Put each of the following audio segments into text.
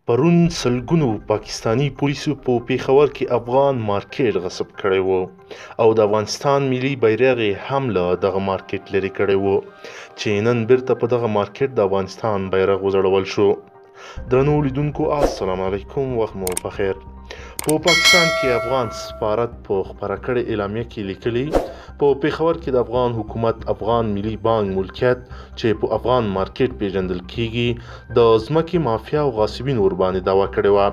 پرون سلګونو پاکستاني پولیسو په پېښور کې افغان مارکیټ غصب کړی و او د افغانستان ملي بیرغ یې هم له دغه مارکیټ لرې کړی و چې نن بیرته په دغه مارکیټ د افغانستان بیرغ وځړول شو. درنو لیدونکو السلام علیکم، وخت مو بخیر. په پاکستان کې افغان سفارت په خپره کړې اعلامیه کې لیکلي په پېښور کې د افغان حکومت افغان ملي بانک ملکیت چې په افغان مارکیټ پیژندل کیږي د ځمکې مافیا او غاصبین ورباندې دعوا کړې وه.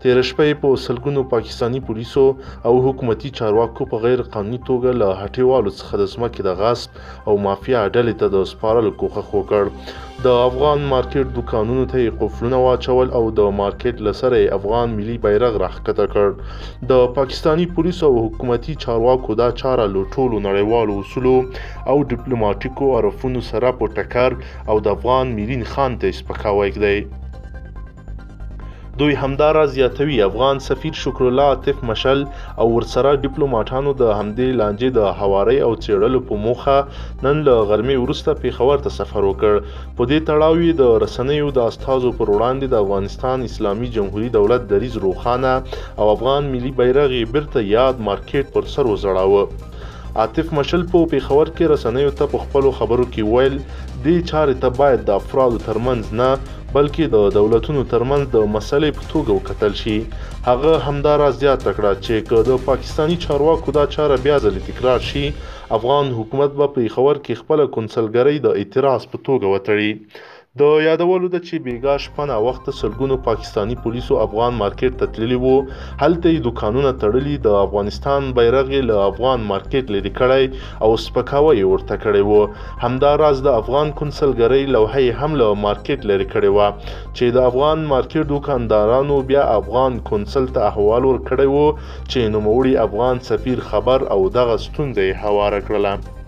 تېره شپه یې په سلګونو پاکستاني پولیسو او حکومتي چارواکو په غیر قانوني توګه له هټیوالو څخه د ځمکې د غصب او مافیا ډلې ته د سپارلو کوښښ وکړ. د افغان مارکیټ دوکانونو ته یې قفلونه واچول او د مارکیټ له سره یې افغان ملي بیرغ راښکته کړ. د پاکستاني پولیسو او حکومتي چارواکو دا چاره له ټولو نړیوالو اصولو او ډیپلوماټیکو عرفونو سره په ټکر او د افغان ملي نښان ته سپکاوی دی. دوی همداراز زیاتوي افغان سفیر شکرالله عاطف مشل او ورسره ډیپلوماټانو د همدې لانجې د هواري او څېړلو په موخه نن له غرمې وروسته پېښور ته سفر وکړ. په دې تړاو یې د رسنیو د استازو پر وړاندې د افغانستان اسلامي جمهوري دولت دریځ روښانه او افغان ملي بیرغ یې بیرته یاد مارکیټ پر سر وځړاوه. عاطف مشل په پېښور کې رسنیو ته په خپلو خبرو کې ویل دې چارې ته باید د افرادو ترمنځ نه بلکې د دولتونو ترمنځ د مسلې په توګه وکتل شي. هغه همداراز زیاته کړه چې که د پاکستاني چارواکو دا چاره بیا ځلې تکرار شي افغان حکومت به په پېښور کې خپله کونسلګرۍ د اعتراض په توګه وتړي. د یادولو ده چې بیګا شپه ناوخته سلګونو پاکستاني پولیسو افغان مارکیټ ته تللي وو. هلته یې دوکانونه تړلي، د افغانستان بیرغ یې له افغان مارکیټ لرې کړی او سپکاوی یې ورته کړی و. همداراز د افغان کونسلګرۍ لوحه یې هم له مارکیټ لرې کړې وه چې د افغان مارکیټ دوکاندارانو بیا افغان کونسل ته احوال ورکړی و چې نوموړي افغان سفیر خبر او دغه ستونزه یې هواره کړله.